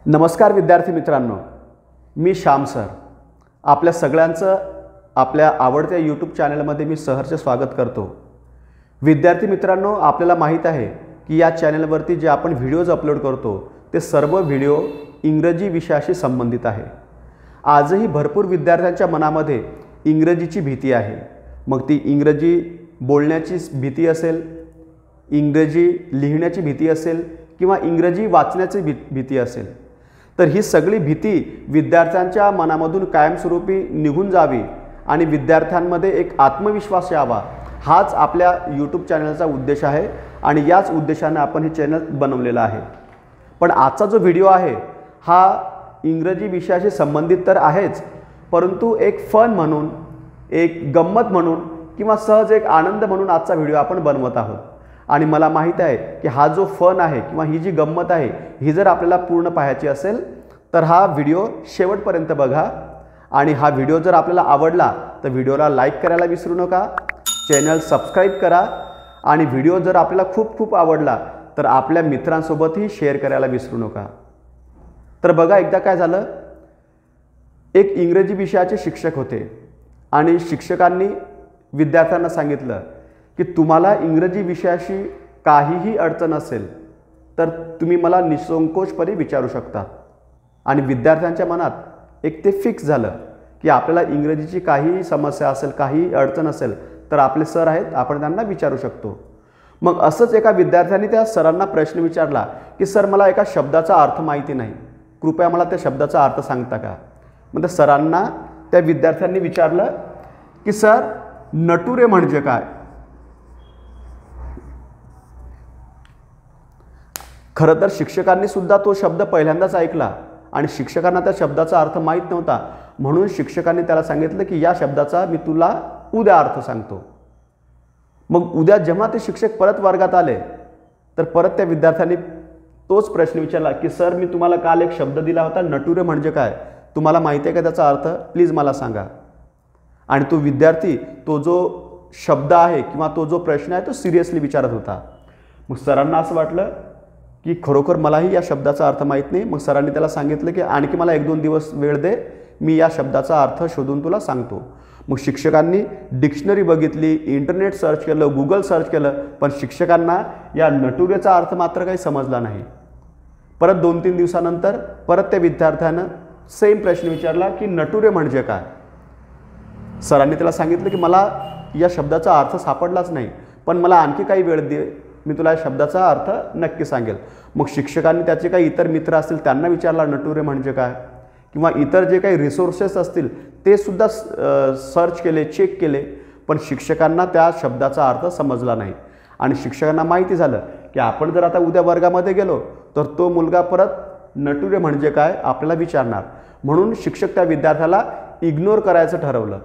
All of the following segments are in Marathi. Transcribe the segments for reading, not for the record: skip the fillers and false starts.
नमस्कार विद्यार्थी मित्रांनो, मी श्याम सर आपल्या सगळ्यांचं आपल्या आवडत्या यूट्यूब चॅनलमध्ये मी सहर्ष स्वागत करतो। विद्यार्थी मित्रांनो, आपल्याला माहीत आहे की या चॅनलवरती जे आपण व्हिडिओज अपलोड करतो ते सर्व व्हिडिओ इंग्रजी विषयाशी संबंधित आहे। आजही भरपूर विद्यार्थ्यांच्या मनामध्ये इंग्रजीची भीती आहे। मग ती इंग्रजी बोलण्याची भीती असेल, इंग्रजी लिहिण्याची भीती असेल किंवा इंग्रजी वाचण्याची भीती असेल, तर ही सगळी भीती विद्यार्थ्यांच्या मनामधून कायमस्वरूपी निघून जावी आणि विद्यार्थ्यांमध्ये एक आत्मविश्वास यावा, हाच आपल्या यूट्यूब चॅनलचा उद्देश आहे आणि याच उद्देशाने आपण हे चॅनल बनवलेलं आहे। पण आजचा जो व्हिडिओ आहे हा इंग्रजी विषयाशी संबंधित तर आहेच, परंतु एक फन म्हणून, एक गंमत म्हणून किंवा सहज एक आनंद म्हणून आजचा व्हिडिओ आपण बनवत आहोत। आणि मला माहीत आहे की हा जो फन आहे किंवा ही जी गंमत आहे ही जर आपल्याला पूर्ण पाहायची असेल तर हा व्हिडिओ शेवटपर्यंत बघा। आणि हा व्हिडिओ जर आपल्याला आवडला तर व्हिडिओला लाईक करायला विसरू नका, चॅनल सबस्क्राईब करा आणि व्हिडिओ जर आपल्याला खूप आवडला तर आपल्या मित्रांसोबतही शेअर करायला विसरू नका। तर बघा, एकदा काय झालं, एक इंग्रजी विषयाचे शिक्षक होते आणि शिक्षकांनी विद्यार्थ्यांना सांगितलं की तुम्हाला इंग्रजी विषयाशी काहीही अडचण असेल तर तुम्ही मला निसंकोचपणे विचारू शकता। आणि विद्यार्थ्यांच्या मनात एक ते फिक्स झालं की आपल्याला इंग्रजीची काहीही समस्या असेल, काही अडचण असेल तर आपले सर आहेत, आपण त्यांना विचारू शकतो। मग असंच एका विद्यार्थ्याने त्या सरांना प्रश्न विचारला की सर, मला एका शब्दाचा अर्थ माहिती नाही, कृपया मला त्या शब्दाचा अर्थ सांगता का। मग त्या सरांना त्या विद्यार्थ्यांनी विचारलं की सर, नटुरे म्हणजे काय। खरं तर शिक्षकांनी सुद्धा तो शब्द पहिल्यांदाच ऐकला आणि शिक्षकांना त्या शब्दाचा अर्थ माहीत नव्हता, म्हणून शिक्षकांनी त्याला सांगितलं की या शब्दाचा मी तुला उद्या अर्थ सांगतो। मग उद्या जेव्हा ते शिक्षक परत वर्गात आले तर परत त्या विद्यार्थ्यांनी तोच प्रश्न विचारला की सर, मी तुम्हाला काल एक शब्द दिला होता, नटुरे म्हणजे काय, तुम्हाला माहिती आहे का त्याचा अर्थ, प्लीज मला सांगा। आणि तो विद्यार्थी तो जो शब्द आहे किंवा तो जो प्रश्न आहे तो सिरियसली विचारत होता। मग सरांना असं वाटलं की खरोखर मलाही या शब्दाचा अर्थ माहीत नाही। मग सरांनी त्याला सांगितलं की आणखी मला 1-2 दिवस वेळ दे, मी या शब्दाचा अर्थ शोधून तुला सांगतो। मग शिक्षकांनी डिक्शनरी बघितली, इंटरनेट सर्च केलं, गूगल सर्च केलं, पण शिक्षकांना या नटुरेचा अर्थ मात्र काही समजला नाही। परत 2-3 दिवसानंतर परत त्या विद्यार्थ्यानं सेम प्रश्न विचारला की नटुरे म्हणजे काय। सरांनी त्याला सांगितलं की मला या शब्दाचा अर्थ सापडलाच नाही, पण मला आणखी काही वेळ दे, मी तुला या शब्दाचा अर्थ नक्की सांगेल। मग शिक्षकांनी त्याचे काही इतर मित्र असतील त्यांना विचारला नटुरे म्हणजे काय, किंवा इतर जे काही रिसोर्सेस असतील ते सुद्धा सर्च केले, चेक केले, पण शिक्षकांना त्या शब्दाचा अर्थ समजला नाही। आणि शिक्षकांना माहिती झालं की आपण जर आता उद्या वर्गामध्ये गेलो तर तो मुलगा परत नटुरे म्हणजे काय आपल्याला विचारणार, म्हणून शिक्षक त्या विद्यार्थ्याला इग्नोर करायचं ठरवलं।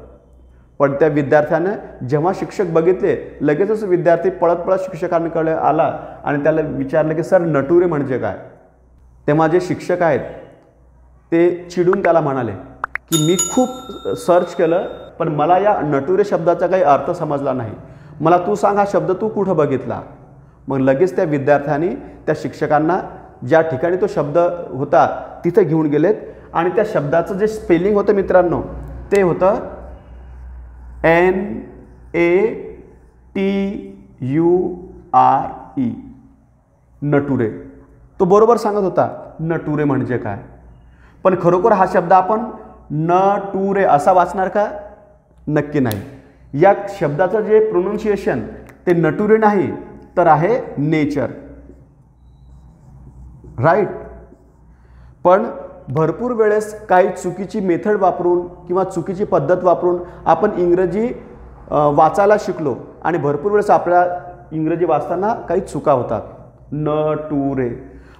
पण त्या विद्यार्थ्यानं जेव्हा शिक्षक बघितले, लगेचच विद्यार्थी पळत शिक्षकांकडे आला आणि त्याला विचारलं की सर, नटुरे म्हणजे काय। तेव्हा जे शिक्षक आहेत ते चिडून त्याला म्हणाले की मी खूप सर्च केलं पण मला या नटुरे शब्दाचा काही अर्थ समजला नाही, मला तू सांग हा शब्द तू कुठं बघितला। मग लगेच त्या विद्यार्थ्याने त्या शिक्षकांना ज्या ठिकाणी तो शब्द होता तिथे घेऊन गेलेत आणि त्या शब्दाचं जे स्पेलिंग होतं मित्रांनो ते होतं NATURE, नटुरे। तो बरोबर सांगत होता नटुरे म्हणजे काय, पण खरोखर हा शब्द आपण नटुरे असा वाचणार का, नक्की नाही। या शब्दाचं जे प्रोनाउन्सिएशन ते नटुरे नाही तर आहे नेचर, राईट। पण भरपूर वेळेस काही चुकीची मेथड वापरून किंवा चुकीची पद्धत वापरून आपण इंग्रजी वाचायला शिकलो आणि भरपूर वेळेस आपल्या इंग्रजी वाचताना काही चुका होतात। नटुरे,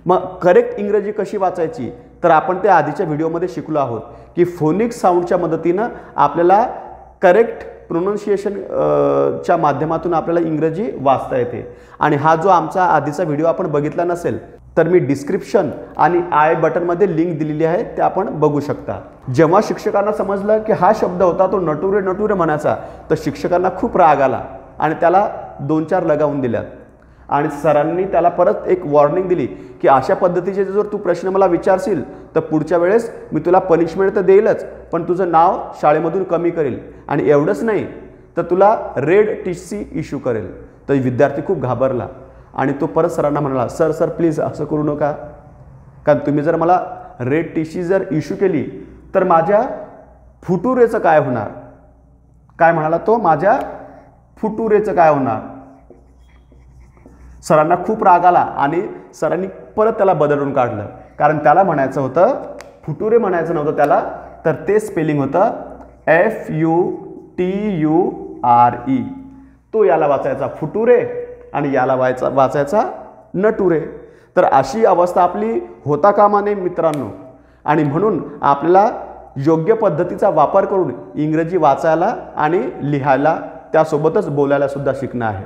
मग करेक्ट इंग्रजी कशी वाचायची तर आपण ते आधीच्या व्हिडिओमध्ये शिकलो आहोत की फोनिक साऊंडच्या मदतीनं आपल्याला करेक्ट प्रोनाउन्सिएशन च्या माध्यमातून आपल्याला इंग्रजी वाचता येते। आणि हा जो आमचा आधीचा व्हिडिओ आपण बघितला नसेल तर मी डिस्क्रिप्शन आणि आय बटनमध्ये लिंक दिलेली आहे, ते आपण बघू शकता। जेव्हा शिक्षकांना समजलं की हा शब्द होता तो नटुरे म्हणायचा तर शिक्षकांना खूप राग आला आणि त्याला 2-4 लगावून दिल्यात। आणि सरांनी त्याला परत एक वॉर्निंग दिली की अशा पद्धतीचे जर तू प्रश्न मला विचारशील तर पुढच्या वेळेस मी तुला पनिशमेंट तर देईलच, पण तुझं नाव शाळेमधून कमी करेल आणि एवढंच नाही तर तुला रेड TC इश्यू करेल. तर विद्यार्थी खूप घाबरला आणि तो परत सरांना म्हणाला, सर सर प्लीज असं करू नका, कारण तुम्ही जर मला रेड TC जर इश्यू केली तर माझ्या फुटुरेचं काय होणार. काय म्हणाला तो, माझ्या फुटुरेचं काय होणार. सरांना खूप राग आला आणि सरांनी परत त्याला बदलून काढलं, कारण त्याला म्हणायचं होतं फुटुरे म्हणायचं नव्हतं त्याला, तर ते स्पेलिंग होतं FUTURE. तो याला वाचायचा फुटुरे आणि याला वाचायचा नटुरे. तर अशी अवस्था आपली होता कामा नये मित्रांनो. आणि म्हणून आपल्याला योग्य पद्धतीचा वापर करून इंग्रजी वाचायला आणि लिहायला त्यासोबतच बोलायला सुद्धा शिकणं आहे.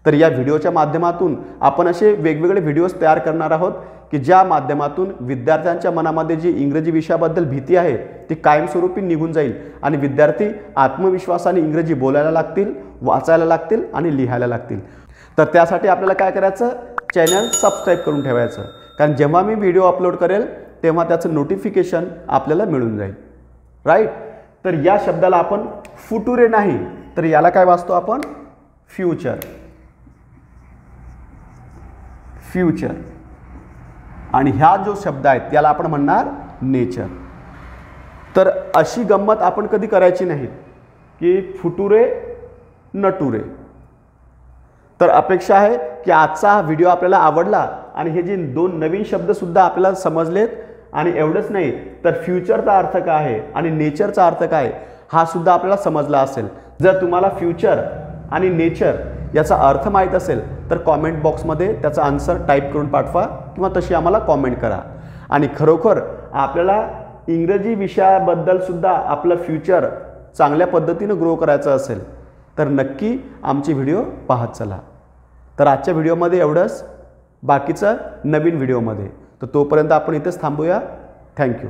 तर या व्हिडिओच्या माध्यमातून आपण असे वेगवेगळे व्हिडिओज तयार करणार आहोत की ज्या माध्यमातून विद्यार्थ्यांच्या मनामध्ये जी इंग्रजी विषयाबद्दल भीती आहे ती कायमस्वरूपी निघून जाईल आणि विद्यार्थी आत्मविश्वासाने इंग्रजी बोलायला लागतील, वाचायला लागतील आणि लिहायला लागतील. तर त्यासाठी आपल्याला काय करायचं, चॅनल सबस्क्राईब करून ठेवायचं, कारण जेव्हा मी व्हिडिओ अपलोड करेल तेव्हा त्याचं नोटिफिकेशन आपल्याला मिळून जाईल. राईट. तर या शब्दाला आपण फुटुरे नाही तर याला काय वाचतो आपण, फ्युचर. फ्युचर. आणि ह्या जो शब्द आहेत त्याला आपण म्हणणार नेचर. तर अशी गंमत आपण कधी करायची नाही की फुटुरे नटुरे. तर अपेक्षा आहे की आजचा हा व्हिडिओ आपल्याला आवडला आणि हे जे 2 नवीन शब्दसुद्धा आपल्याला समजलेत. आणि एवढंच नाही तर फ्युचरचा अर्थ काय आहे आणि नेचरचा अर्थ काय हा सुद्धा आपल्याला समजला असेल. जर तुम्हाला फ्युचर आणि नेचर याचा अर्थ माहीत असेल तर कॉमेंट बॉक्समध्ये त्याचा आन्सर टाईप करून पाठवा किंवा तशी आम्हाला कॉमेंट करा. आणि खरोखर आपल्याला इंग्रजी विषयाबद्दल सुद्धा आपलं फ्युचर चांगल्या पद्धतीनं ग्रो करायचं असेल तर नक्की आमचे व्हिडिओ पाहत चला. तर आजच्या व्हिडिओमध्ये एवढंच, बाकीचं नवीन व्हिडिओमध्ये. तर तोपर्यंत आपण इथेच थांबूया. थँक्यू.